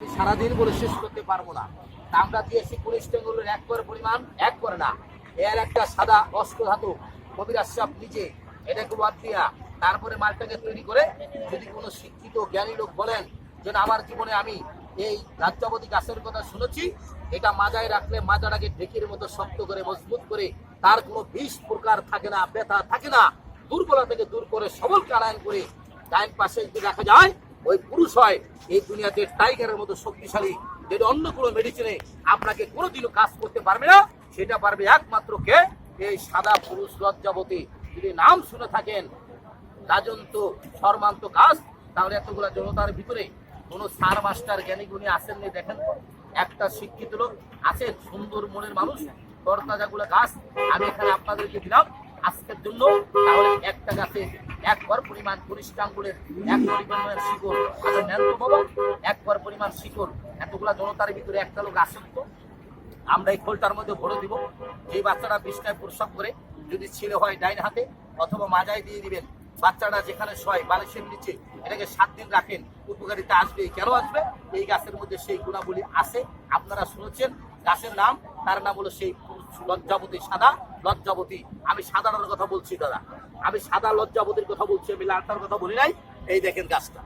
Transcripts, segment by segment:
সারাদিন বলে শেষ করতে পারবো না। আমরা দিয়েছি কোলেস্টেরলের এক করে পরিমাণ, এক করে না, এর একটা সাদা অষ্টধাতু কবির আশরাফ নিজে এটাকে বাদ দিয়া তারপরে মালটাকে তৈরি করে যদি কোনো শিক্ষিত জ্ঞানী লোক বলেন যে আমার জীবনে আমি এই রাজ্যাবতী গাছের কথা শুনেছি, এটা মাজায় রাখলে মাজাটাকে ঢেকির মতো শক্ত করে মজবুত করে তার কোনো বিষ প্রকার থাকে না, ব্যথা থাকে না, দুর্বলতা থেকে দূর করে সবলকে আনায়ন করে ডাইন পাশে যদি রাখা যায় ওই পুরুষ হয় এই দুনিয়াতে টাইগারের মতো শক্তিশালী, যেটা অন্য কোনো মেডিসিনে আপনাকে কোনোদিনও কাজ করতে পারবে না। সেটা পারবে একমাত্র কে? এই সাদা পুরুষ লজ্জাবতী। যদি নাম শুনে থাকেন রাজন্ত শর্মান্ত কাজ, তাহলে এতগুলা জনতার ভিতরে কোনো স্যার মাস্টার জ্ঞানী গুণী আসেননি? দেখেন একটা শিক্ষিত লোক আছেন, সুন্দর মনের মানুষ, তরতাজাগুলো গাছ আমি এখানে আপনাদেরকে দিলাম আজকের জন্য। তাহলে একটা গাছে একবার পরিমাণ পরিষ্কাঙ্গুলের এক পরিমাণের শিকড় আচ্ছা নেন তো বাবা, একবার পরিমাণ শিকড় এতগুলা জনতার ভিতরে একটা লোক আসেন তো, আমরা এই খোলটার মধ্যে ভরে দিব। যে বাচ্চাটা বিছনায় প্রসব করে যদি ছেলে হয় ডাইন হাতে অথবা মাজায় দিয়ে দিবেন, বাচ্চাটা যেখানে শয় বালিশের নিচে এটাকে 7 দিন রাখেন, উপকারিতা আসবে। কেন আসবে? এই গাছের মধ্যে সেই গুণাবলী আছে। আপনারা শুনেছেন গাছের নাম, তার নাম হলো সেই লজ্জাবতী, সাদা লজ্জাবতী। আমি সাদাটার কথা বলছি দাদা, আমি সাদা লজ্জাবতীর কথা বলছি, আমি লালটার কথা বলি নাই। এই দেখেন গাছটা,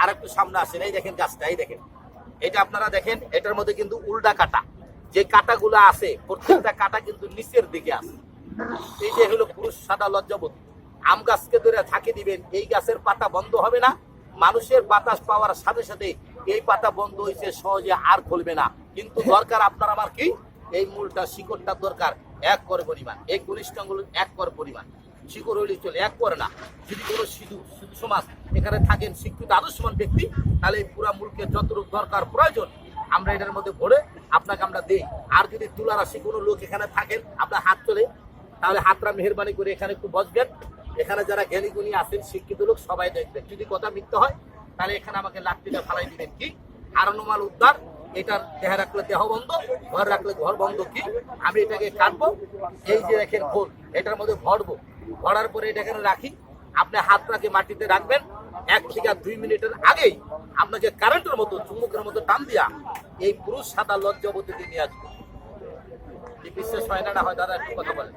আর একটু সামনে আসেন, এই দেখেন গাছটা, এই দেখেন এটা আপনারা দেখেন, এটার মধ্যে কিন্তু উল্টা কাটা, যে কাটাগুলো আছে প্রত্যেকটা কাটা কিন্তু নিচের দিকে আছে। এই যে হলো পুরুষ সাদা লজ্জাবতী। আম গাছকে ধরে থাকে দিবেন, এই গাছের পাতা বন্ধ হবে না। মানুষের বাতাস পাওয়ার সাথে সাথে এই পাতা বন্ধ হয়েছে, সহজে আর খুলবে না। কিন্তু দরকার আপনার আমার কি? এই মূলটা শিকড়টা দরকার 1 কর পরিমাণ, এই কনিষ্ঠাঙ্গুল 1 কর পরিমাণ শিকড় হইলে চলে, 1 করে না। যদি কোনো শুধু সমাজ এখানে থাকেন শিক্ষিত আদর্শমান ব্যক্তি, তাহলে এই পুরা মূলকে যতটুকু দরকার প্রয়োজন আমরা এটার মধ্যে ভরে আপনাকে আমরা দিই। আর যদি তুলা রাশি কোনো লোক এখানে থাকেন আপনার হাত চলে, তাহলে হাতটা মেহরবানি করে এখানে একটু বসবেন। এখানে যারা জ্ঞানী গুণী আছেন শিক্ষিত লোক সবাই দেখবেন। যদি কথা মিথ্যা হয় তাহলে এখানে আমাকে লাঠিটা ফালাই দিবেন। কি আরনুমাল উদ্ধার, এটার দেহ রাখলে দেহ বন্ধ, ঘর রাখলে ঘর বন্ধ। কি আমি এটাকে কাটবো, এই যে দেখেন খোল, এটার মধ্যে ভরবো, ভরার পরে এটা এখানে রাখি। আপনি হাতটাকে মাটিতে রাখবেন, 1 থেকে 2 মিনিটের আগেই আপনাকে কারেন্টের মতো চুম্বকের মতো টান দিয়া এই পুরুষ সাদা লজ্জাবতীতে নিয়ে আসবে। বিশ্বাস হয় না? হয় দাদা একটু কথা বলেন।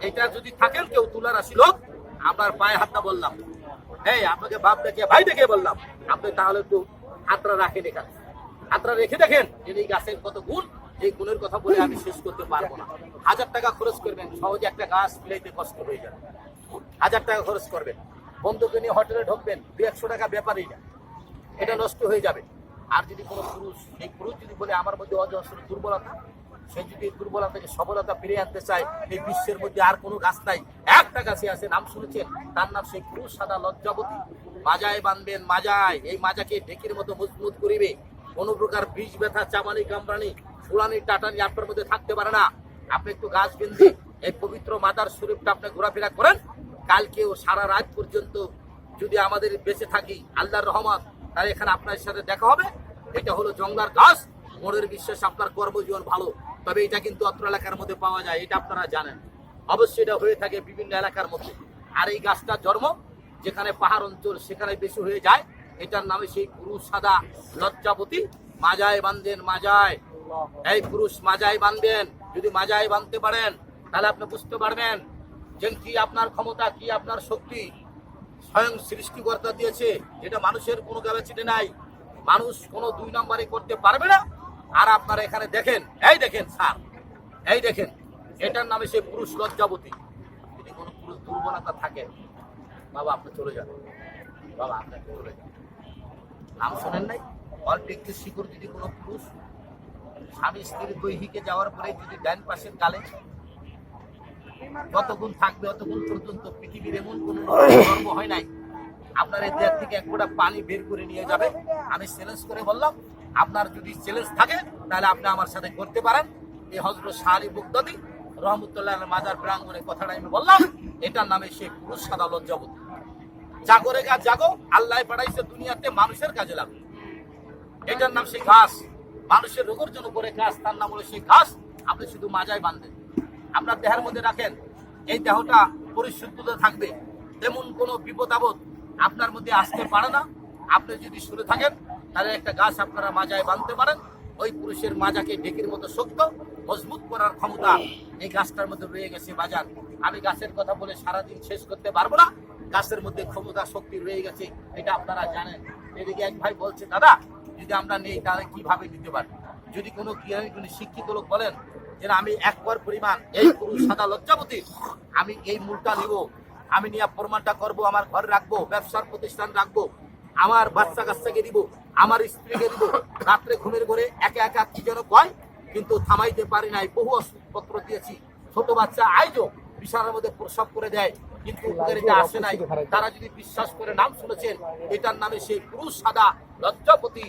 এটা যদি থাকেন কেউ তুলা রাশি লোক, আপনার পায়ে হাতটা বললাম, এই আপনাকে বাপ দেখে ভাই দেখে বললাম, আপনি তাহলে একটু হাতটা রাখেন, এখানে হাতটা রেখে দেখেন এই গাছের কত গুণ। এই গুণের কথা বলে আমি শেষ করতে পারবো না। 1000 টাকা খরচ করবেন, সহজে একটা গাছ মিলাইতে কষ্ট হয়ে যাবে। 1000 টাকা খরচ করবেন, বন্ধুকে নিয়ে হোটেলে ঢুকবেন, 200-100 টাকা ব্যাপারই না, এটা নষ্ট হয়ে যাবে। আর যদি কোনো পুরুষ, এই পুরুষ যদি বলে আমার মধ্যে অজস্র দুর্বলতা, সে যদি দুর্বলতা থেকে সবলতা ফিরে আনতে চায়, এই বিশ্বের মধ্যে আর কোনো গাছ নাই, একটা গাছে আছে, নাম শুনেছেন, তার নাম সেই পুরুষ সাদা লজ্জাবতী। মাজায় বাঁধবেন, মাজায়, এই মাজাকে ঢেকির মতো মজবুত করিবে। কোনো প্রকার বিষ ব্যথা, চামানি কামড়ানি, ফুলানি টাটানি আপনার মধ্যে থাকতে পারে না। আপনি একটু গাছ বেঁধে এই পবিত্র মাদার শরীফটা আপনি ঘোরাফেরা করেন। কালকেও সারা রাত পর্যন্ত যদি আমাদের বেঁচে থাকি আল্লাহর রহমত, তাহলে এখানে আপনার সাথে দেখা হবে। এটা হলো জঙ্গলার গাছ। মনের বিশ্বাস আপনার কর্মজীবন ভালো, তবে এটা কিন্তু অত্র এলাকার মধ্যে পাওয়া যায়, এটা আপনারা জানেন। অবশ্যই এটা হয়ে থাকে বিভিন্ন এলাকার মধ্যে। আর এই গাছটার জন্ম যেখানে পাহাড় অঞ্চল সেখানে বেশি হয়ে যায়। এটার নামে সেই পুরুষ সাদা লজ্জাবতী। মাজায় বাঁধবেন, মাজায়, এই পুরুষ মাজায় বাঁধবেন। যদি মাজায় বাঁধতে পারেন তাহলে আপনি বুঝতে পারবেন যে কি আপনার ক্ষমতা, কি আপনার শক্তি স্বয়ং সৃষ্টিকর্তা দিয়েছে, যেটা মানুষের কোনো ক্যাপাসিটি নাই। মানুষ কোনো 2 নম্বরই করতে পারবে না। আর আপনারা এখানে দেখেন, এই দেখেন স্যার, এই দেখেন, এটার নামে সেই পুরুষ লজ্জাবতী। যদি কোনো পুরুষ দুর্বলতা থাকে, বাবা আপনি চলে যান, বাবা আপনাকে চলে যান। নাম শোনেন নাই? অল্প একটু শিকড় যদি কোনো পুরুষ স্বামী স্ত্রীর দৈহিকে যাওয়ার পরে যদি ডান পাশের গালে যতক্ষণ থাকবে অতক্ষণ পর্যন্ত পৃথিবীর এমন কোন ধর্ম হয় নাই আপনার এই দেহ থেকে 1 ফোঁটা পানি বের করে নিয়ে যাবে। আমি চ্যালেঞ্জ করে বললাম, আপনার যদি চ্যালেঞ্জ থাকে তাহলে আপনি আমার সাথে করতে পারেন। এই হযরত শাহ আলী বগদাদী রহমতুল্লাহ মাজার প্রাঙ্গণে কথাটা আমি বললাম। এটার নামে সেই পুরুষ সাদা লজ্জাবতী। জাগরে গা জাগো, আল্লাহ পাঠাইছে দুনিয়াতে মানুষের কাজে লাগো। এটার নাম সেই ঘাস, মানুষের রোগের জন্য করে গাছ, তার নাম হলো সেই ঘাস। আপনি শুধু মাজায় বাঁধবেন, আপনার দেহের মধ্যে রাখেন, এই দেহটা পরিশুদ্ধতা থাকবে। তেমন কোনো বিপদ আপদ আপনার মধ্যে আসতে পারে না। আপনি যদি শুনে থাকেন তাহলে একটা গাছ আপনারা মাজায় বাঁধতে পারেন। ওই পুরুষের মাজাকে ঢেকির মতো শক্ত মজবুত করার ক্ষমতা এই গাছটার মধ্যে রয়ে গেছে বাজার। আমি গাছের কথা বলে সারাদিন শেষ করতে পারবো না। গাছের মধ্যে ক্ষমতা শক্তি রয়ে গেছে, এটা আপনারা জানেন। এদিকে এক ভাই বলছে, দাদা যদি আমরা নেই তাহলে কিভাবে নিতে পারি? যদি কোনো শিক্ষিত লোক বলেন যে আমি এক পর পরিমাণ এই পুরুষ সাদা লজ্জাবতী আমি এই মূলটা নিব, আমি নিয়ে প্রমাণটা করবো, আমার ঘরে রাখবো, ব্যবসার প্রতিষ্ঠান রাখবো, আমার বাচ্চা কাচ্চাকে দিব, আমার স্ত্রীকে দিব, রাত্রে ঘুমের ঘরে একা একা কি যেন কয়, কিন্তু থামাইতে পারি নাই। বহু ওষুধপত্র দিয়েছি, ছোট বাচ্চা আইজো বিছানার মধ্যে প্রসব করে দেয়, কিন্তু ওদের এটা আসে নাই। তারা যদি বিশ্বাস করে নাম শুনেছেন, এটার নামে সেই পুরুষ সাদা লজ্জাপতি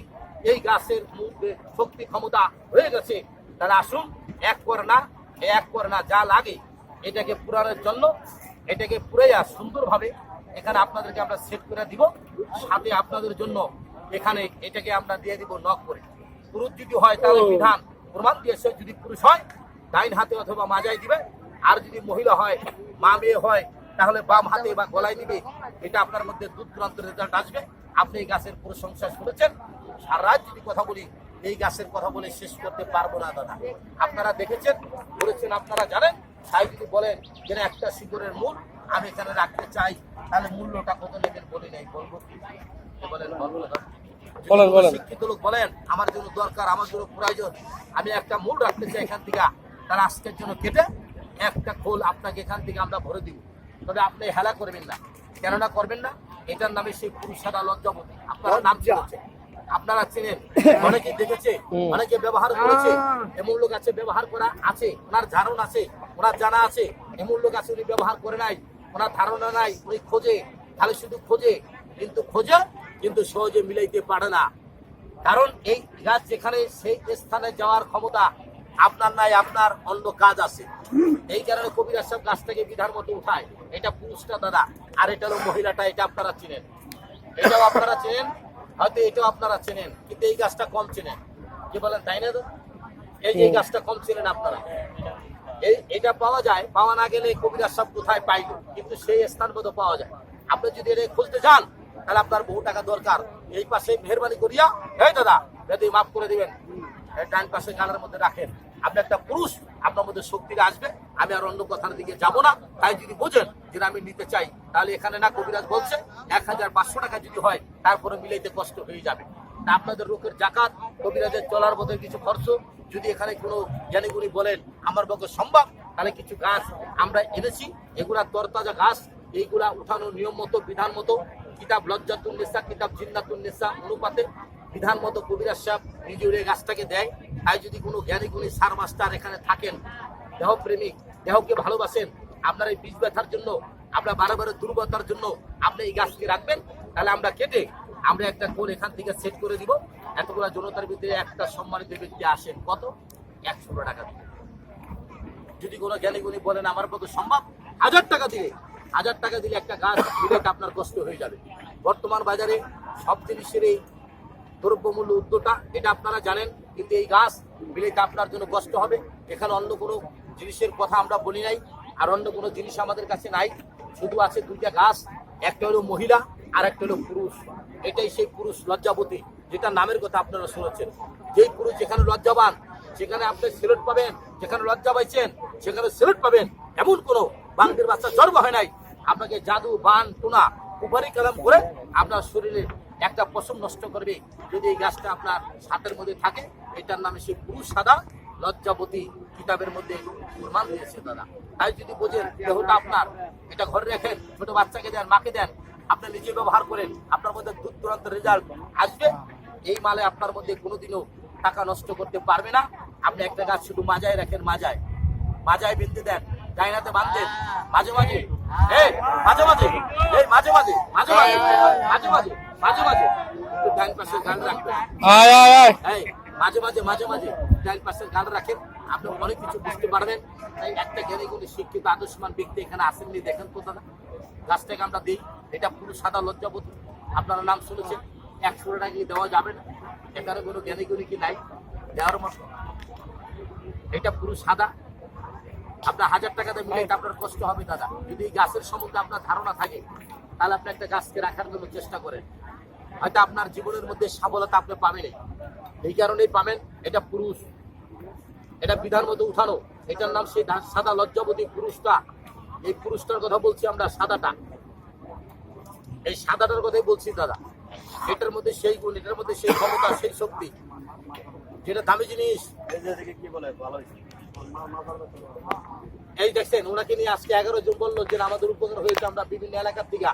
এই গাছের মধ্যে শক্তি ক্ষমতা হয়ে গেছে। তারা আসুন, এক করে না যা লাগে এটাকে পুরানোর জন্য এটাকে পুরাইয়া সুন্দরভাবে এখানে আপনাদেরকে আমরা সেট করে দিব। সাথে আপনাদের জন্য এখানে এটাকে আমরা দিয়ে দিব নক করে। পুরুষ যদি হয় তাহলে বিধান প্রমাণ দিয়েছে, যদি পুরুষ হয় ডাইন হাতে অথবা মাজায় দিবে, আর যদি মহিলা হয় মা মেয়ে হয় তাহলে বাম হাতে বা গলায় দিবে। এটা আপনার মধ্যে দূর দূরান্তের রেজাল্ট আসবে। আপনি এই গাছের প্রশংসা শুনেছেন, সারা রাত যদি কথা বলি এই গাছের কথা বলে শেষ করতে পারবো না দাদা। আপনারা দেখেছেন, বলেছেন, আপনারা জানেন। তাই যদি বলেন যে একটা শিকড়ের মূল আমি এখানে রাখতে চাই, তাহলে মূল্যটা কত নেবেন বলি নাই, বলবো কি? বলেন, শিক্ষিত লোক বলেন আমার জন্য দরকার, আমার জন্য প্রয়োজন, আমি একটা মূল রাখতে চাই এখান থেকে, তারা আজকের জন্য কেটে একটা খোল আপনাকে এখান থেকে আমরা ভরে দিব। তবে আপনি হেলা করবেন না। কেননা করবেন না? এটার নামে সেই পুরুষ সাদা লজ্জাবতী। আপনারা নাম চিনেছেন, আপনারা চেনেন, অনেকে দেখেছে, অনেকে ব্যবহার করেছে। এমন লোক আছে ব্যবহার করা আছে, ওনার ধারণ আছে, ওনার জানা আছে। এমন লোক আছে উনি ব্যবহার করে নাই, ওনার ধারণা নাই, উনি খোঁজে, খালি শুধু খোঁজে, কিন্তু সহজে মিলাইতে পারে না। কারণ এই গাছ যেখানে সেই স্থানে যাওয়ার ক্ষমতা আপনার নাই, আপনার অন্য কাজ আছে। এই কারণে কবিরাজ সাহেব গাছটাকে বিধার মতো উঠায়। এটা পুরুষটা দাদা, আর এটা হলো মহিলাটা। এটা আপনারা চিনেন, এটাও আপনারা চেনেন, হয়তো এটাও আপনারা চেনেন, কিন্তু এই গাছটা কম চেনেন। কি বলেন, তাই না? এই গাছটা কম চেনেন আপনারা। এটা পাওয়া যায়, পাওয়া না গেলে কবিরাজ সাহেব কোথায় পাইল, কিন্তু সেই স্থান মতো পাওয়া যায়। আপনি যদি এটা খুঁজতে যান তাহলে আপনার বহু টাকা দরকার। এই পাশে মেহরবানি করিয়া, এই দাদা যদি মাফ করে দিবেন, ডান পাশে গালের মধ্যে রাখেন। আপনি একটা পুরুষ, আপনার মধ্যে শক্তিটা আসবে। আমি আর অন্য কথার দিকে যাব না। তাই যদি বোঝেন যে আমি নিতে চাই, তাহলে এখানে না কবিরাজ বলছে 1500 টাকা যদি হয় তারপরে মিলাইতে কষ্ট হয়ে যাবে। তা আপনাদের লোকের জাকাত, কবিরাজের চলার মধ্যে কিছু খরচ, যদি এখানে কোনো জ্ঞানীগুণী বলেন আমার পক্ষে সম্ভব, তাহলে কিছু গাছ আমরা এনেছি। এগুলা তরতাজা গাছ, এইগুলা উঠানো নিয়ম মতো, বিধান মতো, কিতাব লজ্জাতুন্নেসা, কিতাব জিন্নাতুন্নেসা অনুপাতে বিধান মতো কবিরাজ সাহেব নিজের এই গাছটাকে দেয়। তাই যদি কোনো জ্ঞানীগুণী সার মাস্টার এখানে থাকেন, দেহপ্রেমিক, দেহকে ভালোবাসেন, আপনার এই বীজ ব্যথার জন্য, আপনার বারে দুর্বলতার জন্য আপনি এই গাছকে রাখবেন, তাহলে আমরা কেটে আমরা একটা কোণ এখান থেকে সেট করে দিব। এতগুলো জনতার ভিতরে একটা সম্মানিত ব্যক্তি আসেন, কত? 100 টাকা দিবে। যদি কোনো জ্ঞানীগুণী বলেন আমার পক্ষে সম্ভব, 1000 টাকা দিলে, 1000 টাকা দিলে একটা গাছ মিলাইতে আপনার কষ্ট হয়ে যাবে। বর্তমান বাজারে সব জিনিসের এই দ্রব্যমূল্য উদ্যোগটা, এটা আপনারা জানেন, কিন্তু এই গাছ মিলাইতে আপনার জন্য কষ্ট হবে। এখানে অন্য কোনো জিনিসের কথা আমরা বলি নাই, আর অন্য কোনো জিনিস আমাদের কাছে নাই। শুধু আছে দুইটা গাছ, একটা হলো মহিলা আর একটা হলো পুরুষ। এটাই সেই পুরুষ লজ্জাবতী, যেটা নামের কথা আপনারা শুনেছেন। যেই পুরুষ যেখানে লজ্জাবান সেখানে আপনি সিলেট পাবেন, যেখানে লজ্জা পাইছেন সেখানে সিলেট পাবেন। এমন কোনো বাংলার বাচ্চা জন্ম হয় নাই আপনাকে জাদু, বান, টুনা, উপারি কালাম করে আপনার শরীরের একটা পশম নষ্ট করবে। যদি এই গাছটা আপনার হাতের মধ্যে থাকে, এটার নামে সেই পুরুষ সাদা লজ্জাবতী কিতাবের মধ্যে প্রমাণ দিয়েছে দাদা। তাই যদি বোঝেন দেহটা আপনার, এটা ঘরে রাখেন, ছোট বাচ্চাকে দেন, মাকে দেন, আপনি নিজে ব্যবহার করেন, আপনার মধ্যে দূর দূরান্তের রেজাল্ট আসবে। এই মালে আপনার মধ্যে কোনোদিনও টাকা নষ্ট করতে পারবে না। আপনি একটা গাছ শুধু মাজায় রাখেন, মাজায় বেঁধে দেন, ডাইনাতে বাঁধেন, মাঝে মাঝে ডাইন পাশের গান রাখবেন, মাঝে মাঝে ডাইন পাশের গান রাখেন, আপনি অনেক কিছু বুঝতে পারবেন। তাই একটা জ্ঞানীগুণী শিক্ষিত আদর্শমান ব্যক্তি এখানে আসেননি, দেখেন তো দাদা গাছটাকে আমরা দিই। এটা পুরো সাদা লজ্জাবতী, আপনারা নাম শুনেছেন। 100 টাকা দেওয়া যাবে না, এখানে কোনো জ্ঞানীগুণী কি নাই দেওয়ার মতো? এটা পুরো সাদা, আপনার 1000 টাকাতে মিলে আপনার কষ্ট হবে দাদা। যদি এই গাছের সম্বন্ধে আপনার ধারণা থাকে, তাহলে আপনি একটা গাছকে রাখার জন্য চেষ্টা করেন। হয়তো আপনার জীবনের মধ্যে সফলতা আপনি পাবেন, এই কারণেই পাবেন। এটা পুরুষ, এটা বিধার মধ্যে উঠানো, এটার নাম সেই সাদা লজ্জাবতী পুরুষটা। এই পুরুষটার কথা বলছি আমরা, সাদাটা, এই সাদাটার কথাই বলছি দাদা। এটার মধ্যে সেই গুণ, এটার মধ্যে সেই ক্ষমতা, সেই শক্তি, যেটা দামি জিনিস। কি বলে ভালো এই দেখছেন ওনাকে নিয়ে আজকে 11 জন বললো যে আমাদের উপকার হয়েছে, আমরা বিভিন্ন এলাকার থেকে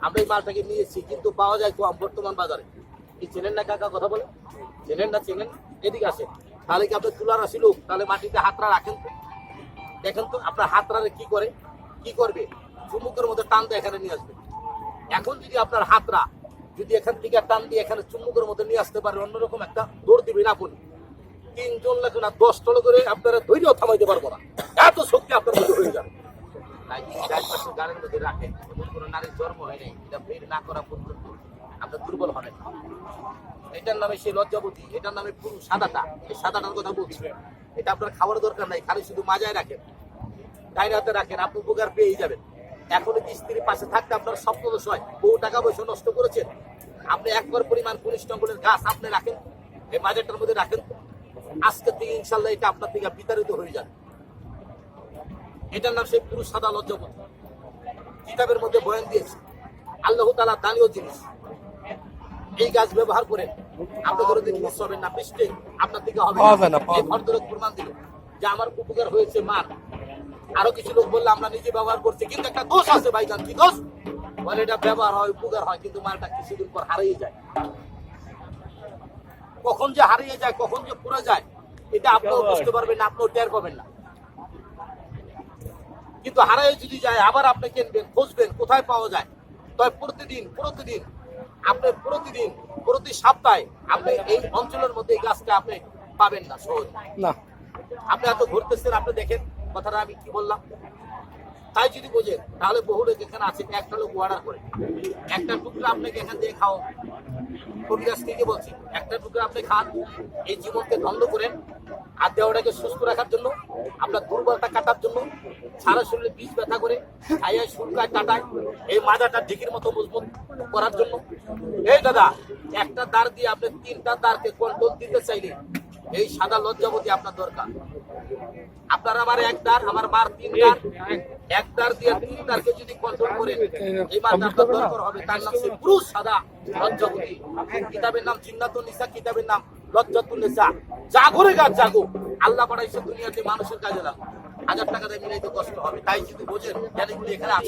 আমরা এই মালটাকে নিয়েছি, কিন্তু পাওয়া যায় কম বর্তমান বাজারে। কি চেনেন না কাকা কথা বলে? চেনেন না? চেনেন? এদিকে আসে। তাহলে কি আপনার তুলার আসি লোক? তাহলে মাটিতে হাতরা রাখেন তো, দেখেন তো আপনার হাতরারে কি করে, কি করবে? চুম্বকের মধ্যে টান দিয়ে এখানে নিয়ে আসবে। এখন যদি আপনার হাতরা যদি এখান থেকে টান দিয়ে এখানে চুম্বকের মধ্যে নিয়ে আসতে পারে, অন্যরকম একটা দৌড় দিবেন আপনি। 3 জন লাগবে না, 10 টলো করে আপনারা ধৈর্য থামাইতে পারবো না, এত শক্তি আপনার মধ্যে হয়ে যাবে। তাই চারপাশে গানের মধ্যে রাখেন, এমন কোনো নারীর জন্ম হয় নাই, এটা বের না করা পর্যন্ত আপনার দুর্বল হবেন। এটার নামে সেই লজ্জাবতী, এটার নামে পুরুষ সাদাটা। এই সাদাটার কথা বলছি, এটা আপনার খাবার দরকার নাই, খালি শুধু মাজায় রাখেন, ডাইন হাতে রাখেন, আপনি উপকার পেয়ে যাবেন। এখন কি স্ত্রীর পাশে থাকতে আপনার স্বপ্ন দোষ হয়? বহু টাকা পয়সা নষ্ট করেছেন, আপনি একবার পরিমাণ কনিষ্ঠঙ্গলের গাছ আপনি রাখেন, এই বাজেটটার মধ্যে রাখেন, আজকের থেকে ইনশাল্লাহ এটা আপনার থেকে বিতাড়িত হয়ে যাবে। এটার নাম সেই পুরুষ সাদা লজ্জাবতী। কিতাবের মধ্যে বয়ান দিয়েছে, আল্লাহ তাআলা দানীয় জিনিস। এই গাছ ব্যবহার করেন, আপনি কোনোদিন মিস হবেন না, মিস্টেক আপনার থেকে হবে না। এই ভদ্রলোক প্রমাণ দিল যে আমার উপকার হয়েছে মার। আরো কিছু লোক বললে আমরা নিজে ব্যবহার করছি, কিন্তু একটা দোষ আছে ভাইজান। কি দোষ? বলে এটা ব্যবহার হয়, উপকার হয়, কিন্তু মালটা কিছুদিন পর হারিয়ে যায়। কখন যে হারিয়ে যায়, কখন যে পুরো যায়, এটা আপনিও বুঝতে পারবেন না, আপনিও টের পাবেন না। কিন্তু হারাই যদি যায়, আবার আপনি কিনবেন, খুঁজবেন কোথায় পাওয়া যায়। তবে প্রতিদিন প্রতি সপ্তাহে আপনি এই অঞ্চলের মধ্যে এই গাছটা আপনি পাবেন না সহজ না। আপনি এত ঘুরতেছেন, আপনি দেখেন কথাটা আমি কি বললাম। তাই যদি বোঝেন তাহলে বহু লোক এখানে আছে, একটা লোক অর্ডার করে একটা টুকরা আপনাকে এখান থেকে খাও। কবিরাজ থেকে বলছি, একটা টুকরা আপনি খান, এই জীবনকে ধন্য করেন, আর দেহটাকে সুস্থ রাখার জন্য, আপনার দুর্বলতা কাটার জন্য, সারা শরীরে বিষ ব্যথা করে, ছায়ায় শুল্কায় কাটায়, এই মাজাটা ঢিকির মতো মজবুত করার জন্য। এই দাদা, একটা দাঁড় দিয়ে আপনি 3টা দাঁড়কে কন্ট্রোল দিতে চাইলে এই সাদা লজ্জাবতী আপনার দরকার। আপনার আমার এক দাঁড়, আমার মার 3 দাঁড়, এক দাঁড় দিয়ে 3 দাঁড়কে যদি কন্ট্রোল করেন, এই মাটা আপনার দরকার হবে। তার নাম সে পুরুষ সাদা লজ্জাবতী। কিতাবের নাম জিন্নাতুন নিসা, কিতাবের নাম লজ্জাতুন নিসা। জাগো রে গাছ জাগো, আল্লাহ পাঠাইছে দুনিয়াতে মানুষের কাজে লাগ। 1000 টাকা দিয়ে মিলাইতে কষ্ট হবে। তাই যদি বোঝেন জ্ঞানীগুলি এখানে আছে।